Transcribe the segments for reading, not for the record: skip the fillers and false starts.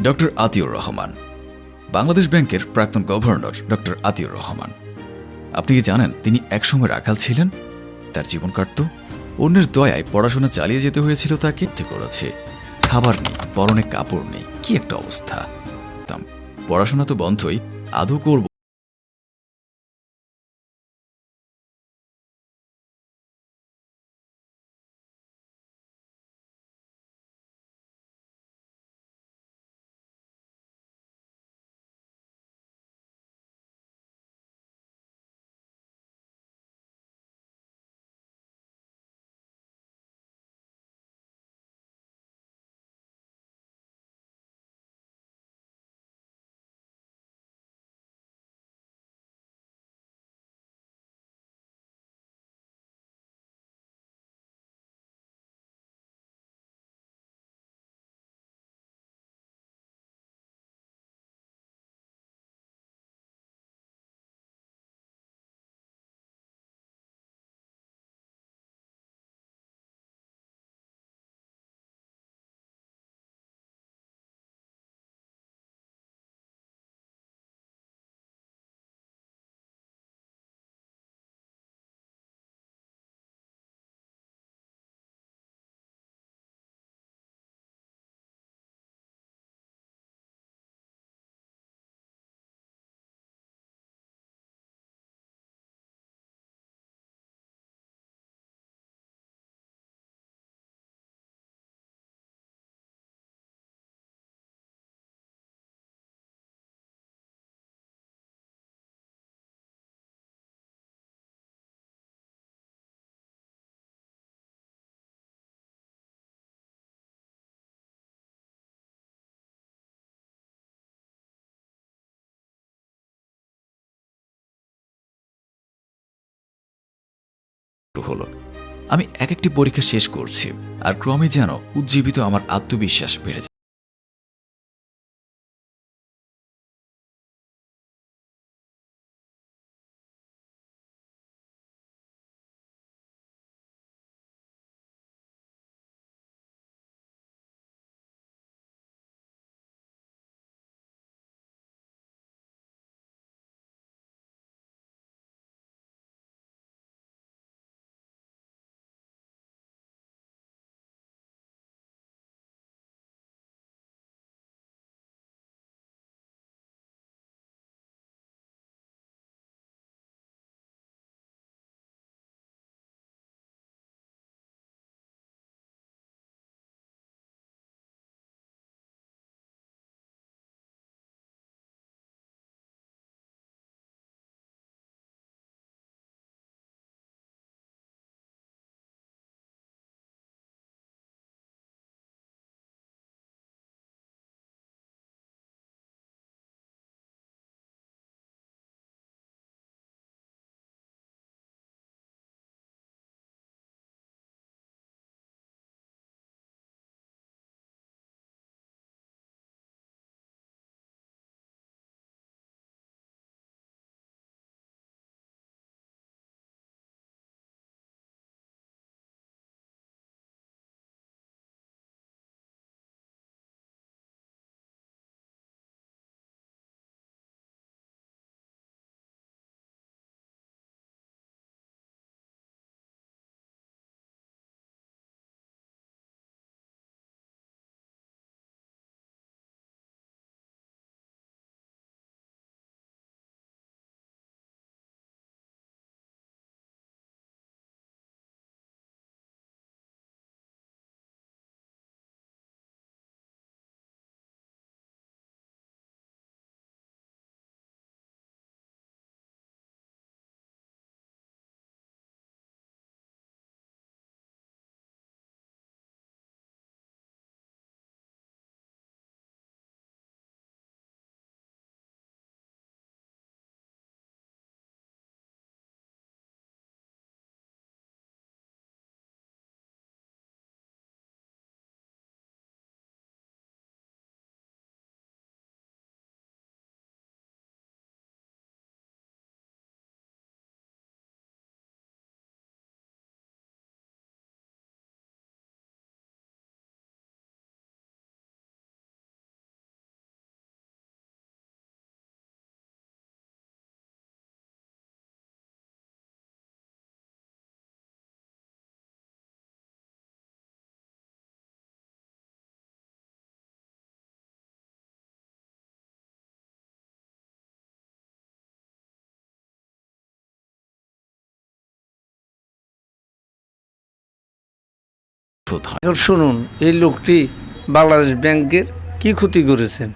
Doctor Atiur Rahman, Bangladesh ব্যাংকের প্রাক্তন governor doctor Atiur Rahman. আপনি কি জানেন তিনি একসময় রাখাল ছিলেন? তার জীবন কাটত অন্যের দয়ায়, পড়াশোনা চালিয়ে যেতে হয়েছিল তাকে। করেছে, খাবার নেই, পরনে কাপড় নেই, কি একটা অবস্থা। পড়াশোনা তো বন্ধই, আদৌ করব হলো। আমি এক একটি পরীক্ষা শেষ করছি, আর ক্রমে যেন উজ্জীবিত আমার আত্মবিশ্বাস বেড়ে যায়। সুদ হয়। এখন শুনুন এই লোকটি বাংলাদেশ ব্যাংকের কি ক্ষতি করেছেন।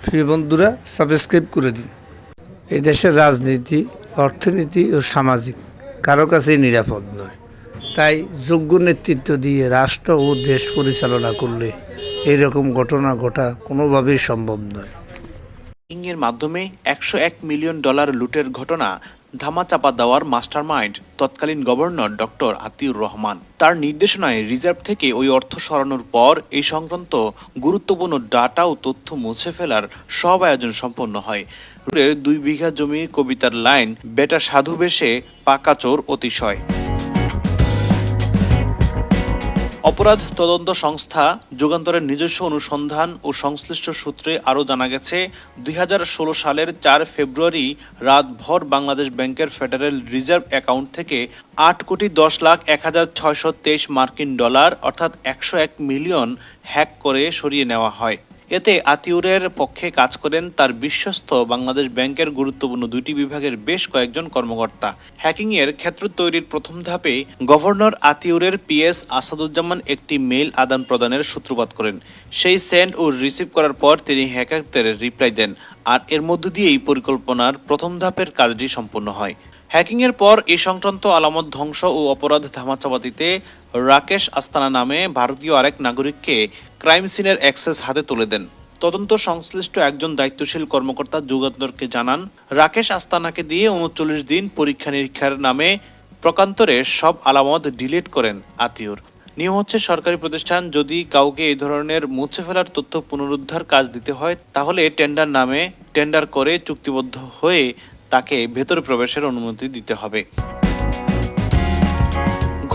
প্রিয় বন্ধুরা, সাবস্ক্রাইব করে দিন। এই দেশের রাজনীতি, অর্থনীতি ও সামাজিক কারো কাছেই নিরাপদ নয়। তাই যোগ্য নেতৃত্ব দিয়ে রাষ্ট্র ও দেশ পরিচালনা করলে এইরকম ঘটনা ঘটা কোনোভাবেই সম্ভব নয়। এর মাধ্যমে $101 মিলিয়ন লুটের ঘটনা ধামাচাপা দেওয়ার মাস্টারমাইন্ড তৎকালীন গভর্নর ডক্টর আতিউর রহমান। তার নির্দেশনায় রিজার্ভ থেকে ওই অর্থ সরানোর পর এই সংক্রান্ত গুরুত্বপূর্ণ ডাটা ও তথ্য মুছে ফেলার সব আয়োজন সম্পন্ন হয়। 2 বিঘা জমি কবিতার লাইন, বেটা সাধু বেশে পাকা চোর অতিশয়। অপরাধ তদন্ত সংস্থা যুগান্তরের নিজস্ব অনুসন্ধান ও সংশ্লিষ্ট সূত্রে আরও জানা গেছে, 2016 সালের 4 ফেব্রুয়ারি রাতভর বাংলাদেশ ব্যাংকের ফেডারেল রিজার্ভ অ্যাকাউন্ট থেকে 8,10,01,623 মার্কিন ডলার অর্থাৎ 101 মিলিয়ন হ্যাক করে সরিয়ে নেওয়া হয়। এতে আতিউরের পক্ষে কাজ করেন তার বিশ্বস্ত বাংলাদেশ ব্যাংকের গুরুত্বপূর্ণ 2টি বিভাগের বেশ কয়েকজন কর্মকর্তা। হ্যাকিংয়ের ক্ষেত্র তৈরির প্রথম ধাপে গভর্নর আতিউরের পিএস আসাদুজ্জামান একটি মেইল আদান প্রদানের সূত্রপাত করেন। সেই সেন্ড ও রিসিভ করার পর তিনি হ্যাকারদের রিপ্লাই দেন, আর এর মধ্য দিয়েই পরিকল্পনার প্রথম ধাপের কাজটি সম্পন্ন হয়। হ্যাকিংয়ের পর এই সংক্রান্ত আলামত ধ্বংস ও অপরাধ ধামাচাপা দিতে রাকেশ আস্তানা নামে ভারতীয় আরেক নাগরিককে ক্রাইম সিনের অ্যাক্সেস হাতে তুলে দেন। তদন্ত সংশ্লিষ্ট একজন দায়িত্বশীল কর্মকর্তা যুগান্তরকে জানান, রাকেশ আস্তানাকে দিয়ে 39 দিন পরীক্ষা নিরীক্ষার নামে প্রকান্তরে সব আলামত ডিলিট করেন আতিউর। নিয়ম হচ্ছে, সরকারি প্রতিষ্ঠান যদি কাউকে এই ধরনের মুছে ফেলার তথ্য পুনরুদ্ধার কাজ দিতে হয় তাহলে টেন্ডার নামে টেন্ডার করে চুক্তিবদ্ধ হয়ে তাকে ভেতরে প্রবেশের অনুমতি দিতে হবে।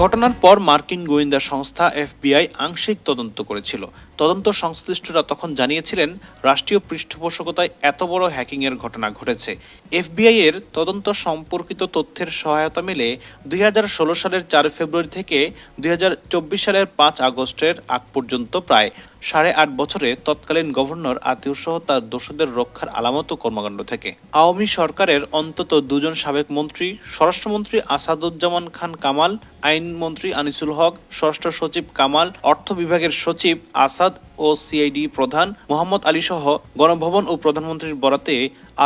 ঘটনার পর মার্কিন গোয়েন্দা সংস্থা এফবিআই আংশিক তদন্ত করেছিল। তদন্ত সংশ্লিষ্টরা তখন জানিয়েছিলেন, রাষ্ট্রীয় পৃষ্ঠপোষকতায় এত বড় হ্যাকিংয়ের ঘটনা ঘটেছে। এফবিআই এর তদন্ত সম্পর্কিত তথ্যের সহায়তা মেলে 2016 সালের 4 ফেব্রুয়ারি থেকে 2024 সালের 5 আগস্টের আগ পর্যন্ত প্রায় 8.5 বছরে তৎকালীন গভর্নর আতিউর সহ তার দোষদের রক্ষার আলামত ও কর্মকাণ্ড থেকে। আওয়ামী সরকারের অন্তত 2 জন সাবেক মন্ত্রী, স্বরাষ্ট্রমন্ত্রী আসাদুজ্জামান খান কামাল, আইনমন্ত্রী আনিসুল হক, স্বরাষ্ট্র সচিব কামাল, অর্থ বিভাগের সচিব আসাদ ও সিআইডি প্রধান মোহাম্মদ আলী সহ গণভবন ও প্রধানমন্ত্রীর বরাতে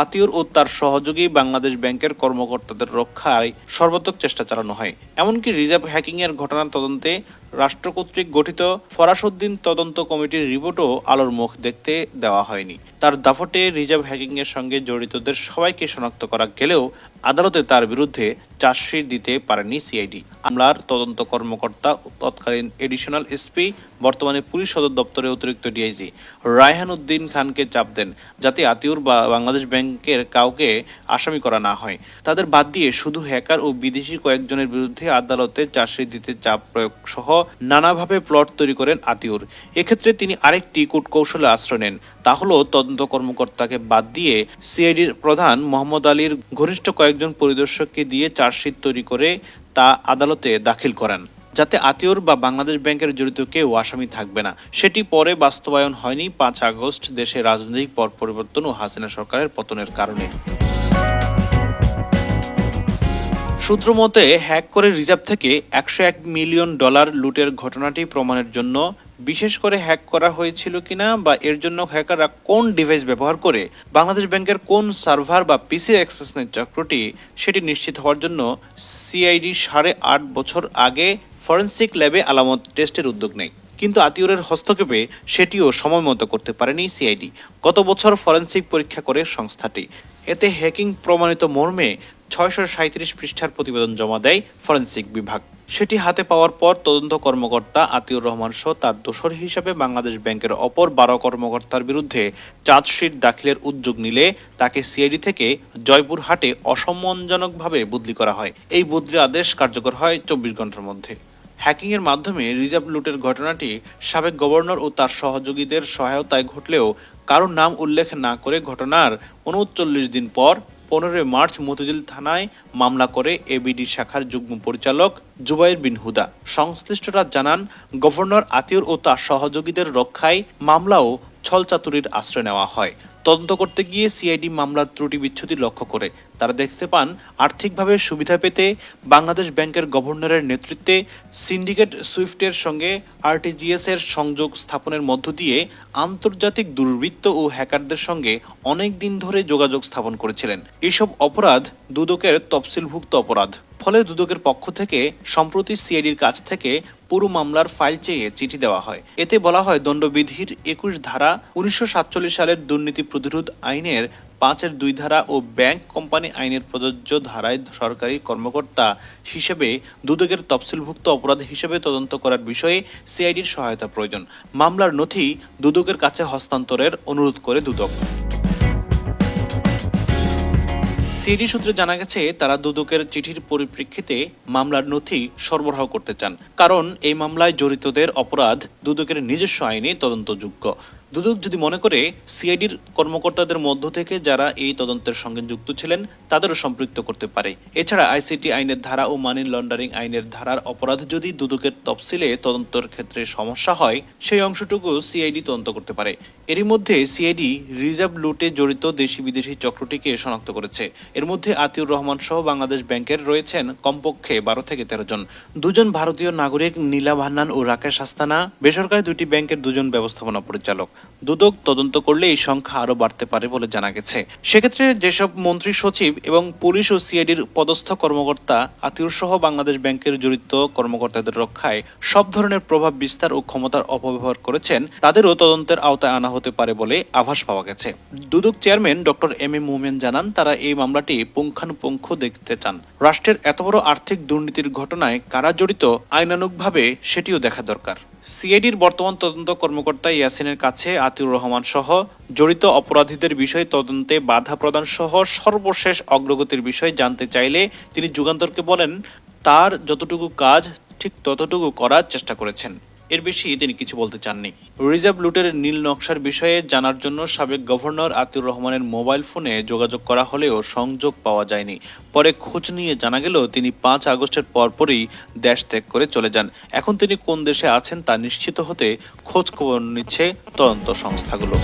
আতিউর ও তার সহযোগী বাংলাদেশ ব্যাংকের কর্মকর্তাদের রক্ষায় সর্বাত্মক চেষ্টা চালানো হয়। এমনকি রিজার্ভ হ্যাকিংয়ের ঘটনার তদন্তে রাষ্ট্র কর্তৃক গঠিত ফরাসউদ্দিন তদন্ত কমিটির রিপোর্টও আলোর মুখ দেখতে দেওয়া হয়নি। তার দাফটে রিজার্ভ হ্যাকিংয়ের সঙ্গে জড়িতদের সবাইকে শনাক্ত করা গেলেও আদালতে তার বিরুদ্ধে চার্জশিট দিতে পারেনি সিআইডি। আমলার তদন্ত কর্মকর্তা তৎকালীন এডিশনাল এসপি, বর্তমানে পুলিশ সদর দপ্তরে অতিরিক্ত ডিআইজি রায়হান উদ্দিন খানকে চাপ দেন যাতে আতিউর বা বাংলাদেশ ব্যাংকের কাউকে আসামি করা না হয়। তাদের বাদ দিয়ে শুধু হ্যাকার ও বিদেশি কয়েকজনের বিরুদ্ধে আদালতে চার্জশিট দিতে চাপ প্রয়োগ সহ নানাভাবে প্লট তৈরি করেন আতিউর। এক্ষেত্রে তিনি আরেকটি কূটকৌশলে আশ্রয় নেন, তা হলো তদন্ত কর্মকর্তাকে বাদ দিয়ে সিআইডির প্রধান মোহাম্মদ আলীর ঘনিষ্ঠ কয়েকজন পরিদর্শককে দিয়ে চার্জশিট তৈরি করে তা আদালতে দাখিল করান, যাতে আতিউর বা বাংলাদেশ ব্যাংকের জড়িত কেউ আসামি থাকবে না। সেটি পরে বাস্তবায়ন হয়নি 5 আগস্ট দেশের রাজনৈতিক পট পরিবর্তন ও হাসিনা সরকারের পতনের কারণে। সূত্র মতে, হ্যাক করে রিজার্ভ থেকে $101 মিলিয়ন লুটের ঘটনাটি প্রমাণের জন্য, বিশেষ করে হ্যাক করা হয়েছিল কিনা বা এর জন্য হ্যাকাররা কোন ডিভাইস ব্যবহার করে বাংলাদেশ ব্যাংকের কোন সার্ভার বা পিসির অ্যাক্সেস নেয় চক্রটি, সেটি নিশ্চিত হওয়ার জন্য সিআইডি 8.5 বছর আগে ফরেনসিক ল্যাবে আলামত টেস্টের উদ্যোগ নেয়। কিন্তু আতিউরের হস্তক্ষেপে সেটিও সময় মতো করতে পারেনি সিআইডি। গত বছর ফরেনসিক পরীক্ষা করে সংস্থাটি। এতে হ্যাকিং প্রমাণিত মর্মে 637 পৃষ্ঠার প্রতিবেদন জমা দেয় ফরেনসিক বিভাগ। সেটি হাতে পাওয়ার পর তদন্ত কর্মকর্তা আতিউর রহমান সহ তার দোষর হিসাবে বাংলাদেশ ব্যাংকের অপর 12 কর্মকর্তার বিরুদ্ধে চার্জশিট দাখিলের উদ্যোগ নিলে তাকে সিআইডি থেকে জয়পুরহাটে অসম্মানজনকভাবে বদলি করা হয়। এই বদলির আদেশ কার্যকর হয় 24 ঘন্টার মধ্যে। হ্যাকিংয়ের মাধ্যমে রিজার্ভ লুটের ঘটনাটি সাবেক গভর্নর ও তার সহযোগীদের সহায়তায় ঘটলেও কারোর নাম উল্লেখ না করে ঘটনার 39 দিন পর 15 মার্চ মতিঝিল থানায় মামলা করে এবিডি শাখার যুগ্ম পরিচালক জুবাইর বিন হুদা। সংশ্লিষ্টরা জানান, গভর্নর আতিউর ও তার সহযোগীদের রক্ষায় মামলা ও ছলচাতুরির আশ্রয় নেওয়া হয়। তদন্ত করতে গিয়ে সিআইডি মামলার ত্রুটি বিচ্ছুতি লক্ষ্য করে। তারা দেখতে পান আর্থিকভাবে সুবিধা পেতে বাংলাদেশ ব্যাংকের গভর্নরের নেতৃত্বে সিন্ডিকেট সুইফটের সঙ্গে আরটিজিএস এর সংযোগ স্থাপনের মধ্য দিয়ে আন্তর্জাতিক দুর্বৃত্ত ও হ্যাকারদের সঙ্গে অনেক দিন ধরে যোগাযোগ স্থাপন করেছিলেন। এসব অপরাধ দুদকের তফসিলভুক্ত অপরাধ। ফলে দুদকের পক্ষ থেকে সম্প্রতি সিআইডির কাছ থেকে পুরো মামলার ফাইল চেয়ে চিঠি দেওয়া হয়। এতে বলা হয় দণ্ডবিধির ২১ ধারা, ১৯৪৭ সালের দুর্নীতি প্রতিরোধ আইনের ৫-এর ২ ধারা ও ব্যাংক কোম্পানি আইনের প্রযোজ্য ধারায় সরকারি কর্মকর্তা হিসেবে দুদকের তফসিলভুক্ত অপরাধ হিসেবে তদন্ত করার বিষয়ে সিআইডির সহায়তা প্রয়োজন। মামলার নথি দুদকের কাছে হস্তান্তরের অনুরোধ করে দুদক। সিআইডি সূত্রে জানা গেছে, তারা দুদকের চিঠির পরিপ্রেক্ষিতে মামলার নথি সরবরাহ করতে চান, কারণ এই মামলায় জড়িতদের অপরাধ দুদকের নিজস্ব আইনে তদন্তযোগ্য। দুদক যদি মনে করে সিআইডির কর্মকর্তাদের মধ্য থেকে যারা এই তদন্তের সঙ্গে যুক্ত ছিলেন তাদেরও সম্পৃক্ত করতে পারে। এছাড়া আইসিটি আইনের ধারা ও মানি লন্ডারিং আইনের ধারার অপরাধ যদি দুদকের তফসিলে তদন্তের ক্ষেত্রে সমস্যা হয়, সেই অংশটুকু সিআইডি তদন্ত করতে পারে। এরই মধ্যে সিআইডি রিজার্ভ লুটে জড়িত দেশি বিদেশি চক্রটিকে শনাক্ত করেছে। এর মধ্যে আতিউর রহমান সহ বাংলাদেশ ব্যাংকের রয়েছেন কমপক্ষে ১২ থেকে ১৩ জন। ২ জন ভারতীয় নাগরিক নীলা ভান্নান ও রাকেশ আস্তানা বেসরকারি ২টি ব্যাংকের ২ জন ব্যবস্থাপনা পরিচালক। দুদক তদন্ত করলে এই সংখ্যা আরও বাড়তে পারে বলে জানা গেছে। সেক্ষেত্রে যেসব মন্ত্রী সচিব এবং পুলিশ ও সিআইডির পদস্থ কর্মকর্তা আতিউর সহ বাংলাদেশ ব্যাংকের জড়িত কর্মকর্তাদের রক্ষায় সব ধরনের প্রভাব বিস্তার ও ক্ষমতার অপব্যবহার করেছেন, তাদেরও তদন্তের আওতায় আনা হতে পারে বলে আভাস পাওয়া গেছে। দুদক চেয়ারম্যান ডক্টর এম এ মোমেন জানান, তারা এই মামলাটি পুঙ্খানুপুঙ্খ দেখতে চান। রাষ্ট্রের এত বড় আর্থিক দুর্নীতির ঘটনায় কারা জড়িত আইনানুগভাবে সেটিও দেখা দরকার। সিআইডির বর্তমান তদন্ত কর্মকর্তা ইয়াসিনের কাছে আতিউর রহমান সহ জড়িত অপরাধীদের বিষয়ে তদন্তে বাধা প্রদান সহ সর্বশেষ অগ্রগতির বিষয়ে জানতে চাইলে তিনি যুগান্তরকে বলেন, তার যতটুকু কাজ ঠিক ততটুকু করার চেষ্টা করেছেন, এর বেশি তিনি কিছু বলতে চাননি। রিজার্ভ লুটের নীল নকশার বিষয়ে জানার জন্য সাবেক গভর্নর আতিউর রহমানের মোবাইল ফোনে যোগাযোগ করা হলেও সংযোগ পাওয়া যায়নি। পরে খোঁজ নিয়ে জানা গেল তিনি ৫ আগস্টের পরপরই দেশ ত্যাগ করে চলে যান। এখন তিনি কোন দেশে আছেন তা নিশ্চিত হতে খোঁজ খবর নিচ্ছে তদন্ত সংস্থাগুলো।